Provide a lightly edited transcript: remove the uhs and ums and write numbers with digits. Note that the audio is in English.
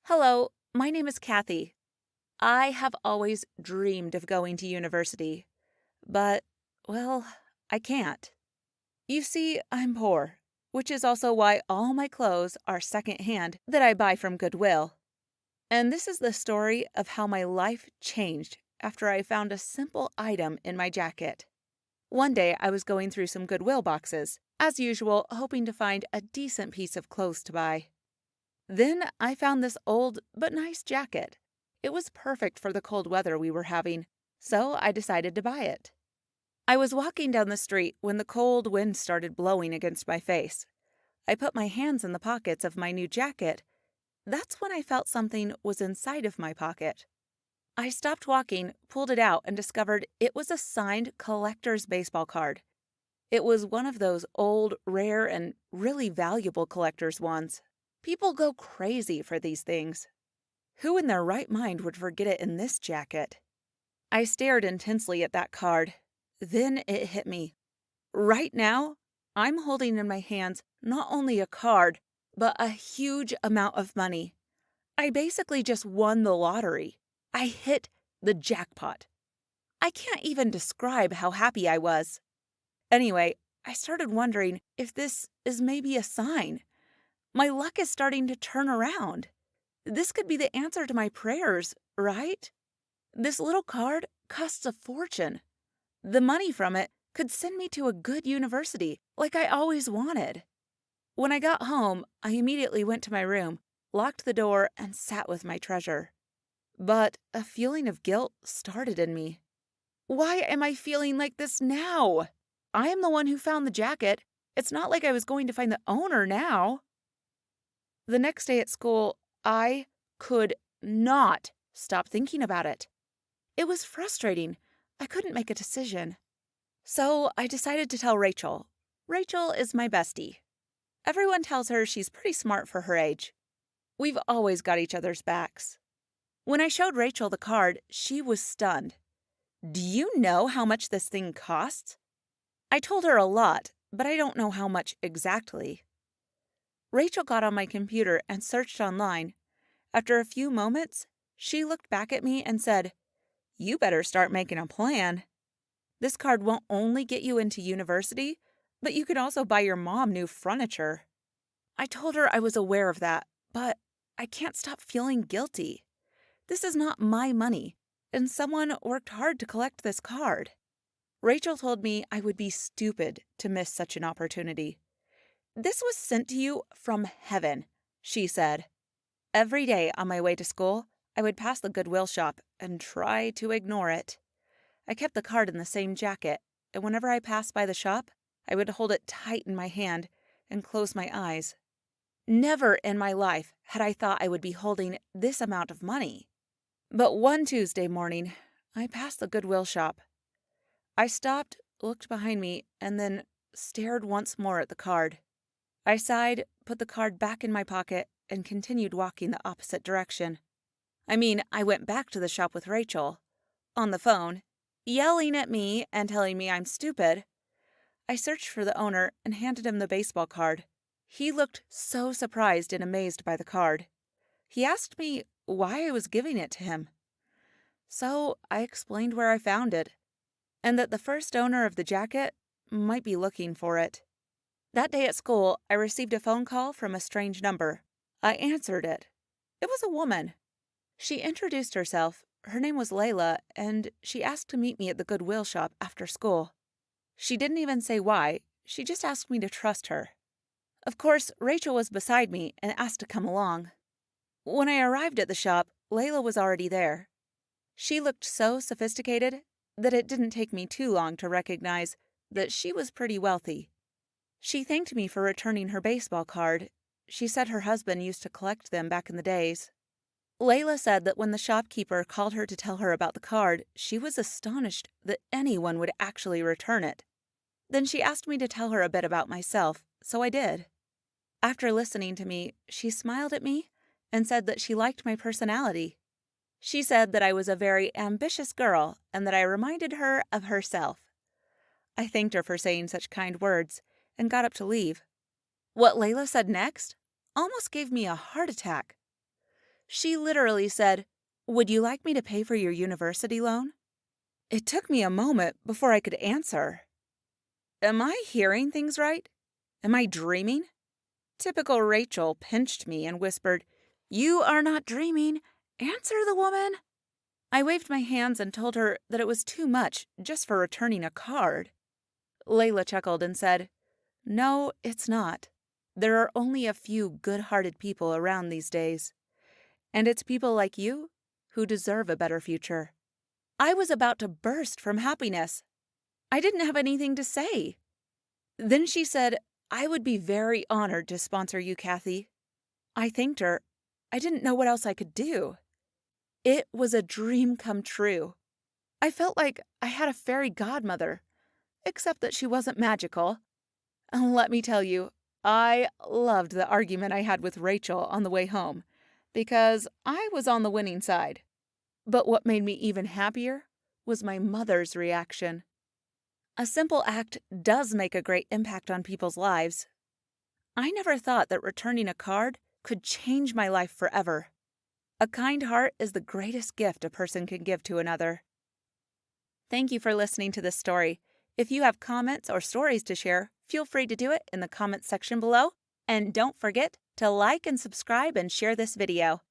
Hello, my name is Kathy. I have always dreamed of going to university, but, well, I can't. You see, I'm poor, which is also why all my clothes are secondhand that I buy from Goodwill. And this is the story of how my life changed after I found a simple item in my jacket. One day I was going through some Goodwill boxes, as usual, hoping to find a decent piece of clothes to buy. Then I found this old but nice jacket. It was perfect for the cold weather we were having, so I decided to buy it. I was walking down the street when the cold wind started blowing against my face. I put my hands in the pockets of my new jacket. That's when I felt something was inside of my pocket. I stopped walking, pulled it out, and discovered it was a signed collector's baseball card. It was one of those old, rare, and really valuable collector's ones. People go crazy for these things. Who in their right mind would forget it in this jacket? I stared intensely at that card. Then it hit me. Right now, I'm holding in my hands not only a card, but a huge amount of money. I basically just won the lottery. I hit the jackpot. I can't even describe how happy I was. Anyway, I started wondering if this is maybe a sign. My luck is starting to turn around. This could be the answer to my prayers, right? This little card costs a fortune. The money from it could send me to a good university, like I always wanted. When I got home, I immediately went to my room, locked the door, and sat with my treasure. But a feeling of guilt started in me. Why am I feeling like this now? I am the one who found the jacket. It's not like I was going to find the owner now. The next day at school, I could not stop thinking about it. It was frustrating. I couldn't make a decision. So I decided to tell Rachel. Rachel is my bestie. Everyone tells her she's pretty smart for her age. We've always got each other's backs. When I showed Rachel the card, she was stunned. Do you know how much this thing costs? I told her a lot, but I don't know how much exactly. Rachel got on my computer and searched online. After a few moments, she looked back at me and said, "You better start making a plan. This card won't only get you into university, but you can also buy your mom new furniture." I told her I was aware of that, but I can't stop feeling guilty. This is not my money, and someone worked hard to collect this card. Rachel told me I would be stupid to miss such an opportunity. "This was sent to you from heaven," she said. Every day on my way to school, I would pass the Goodwill shop and try to ignore it. I kept the card in the same jacket, and whenever I passed by the shop, I would hold it tight in my hand and close my eyes. Never in my life had I thought I would be holding this amount of money. But one Tuesday morning, I passed the Goodwill shop. I stopped, looked behind me, and then stared once more at the card. I sighed, put the card back in my pocket, and continued walking the opposite direction. I went back to the shop with Rachel, on the phone, yelling at me and telling me I'm stupid. I searched for the owner and handed him the baseball card. He looked so surprised and amazed by the card. He asked me why I was giving it to him. So I explained where I found it, and that the first owner of the jacket might be looking for it. That day at school, I received a phone call from a strange number. I answered it. It was a woman. She introduced herself. Her name was Layla, and she asked to meet me at the Goodwill shop after school. She didn't even say why. She just asked me to trust her. Of course, Rachel was beside me and asked to come along. When I arrived at the shop, Layla was already there. She looked so sophisticated that it didn't take me too long to recognize that she was pretty wealthy. She thanked me for returning her baseball card. She said her husband used to collect them back in the days. Layla said that when the shopkeeper called her to tell her about the card, she was astonished that anyone would actually return it. Then she asked me to tell her a bit about myself, so I did. After listening to me, she smiled at me and said that she liked my personality. She said that I was a very ambitious girl and that I reminded her of herself. I thanked her for saying such kind words and got up to leave. What Layla said next almost gave me a heart attack. She literally said, "Would you like me to pay for your university loan?" It took me a moment before I could answer. Am I hearing things right? Am I dreaming? Typical Rachel pinched me and whispered, "You are not dreaming. Answer the woman." I waved my hands and told her that it was too much just for returning a card. Layla chuckled and said, "No, it's not. There are only a few good-hearted people around these days. And it's people like you who deserve a better future." I was about to burst from happiness. I didn't have anything to say. Then she said, "I would be very honored to sponsor you, Kathy." I thanked her. I didn't know what else I could do. It was a dream come true. I felt like I had a fairy godmother, except that she wasn't magical. And let me tell you, I loved the argument I had with Rachel on the way home, because I was on the winning side. But what made me even happier was my mother's reaction. A simple act does make a great impact on people's lives. I never thought that returning a card could change my life forever. A kind heart is the greatest gift a person can give to another. Thank you for listening to this story. If you have comments or stories to share, feel free to do it in the comments section below. And don't forget to like and subscribe and share this video.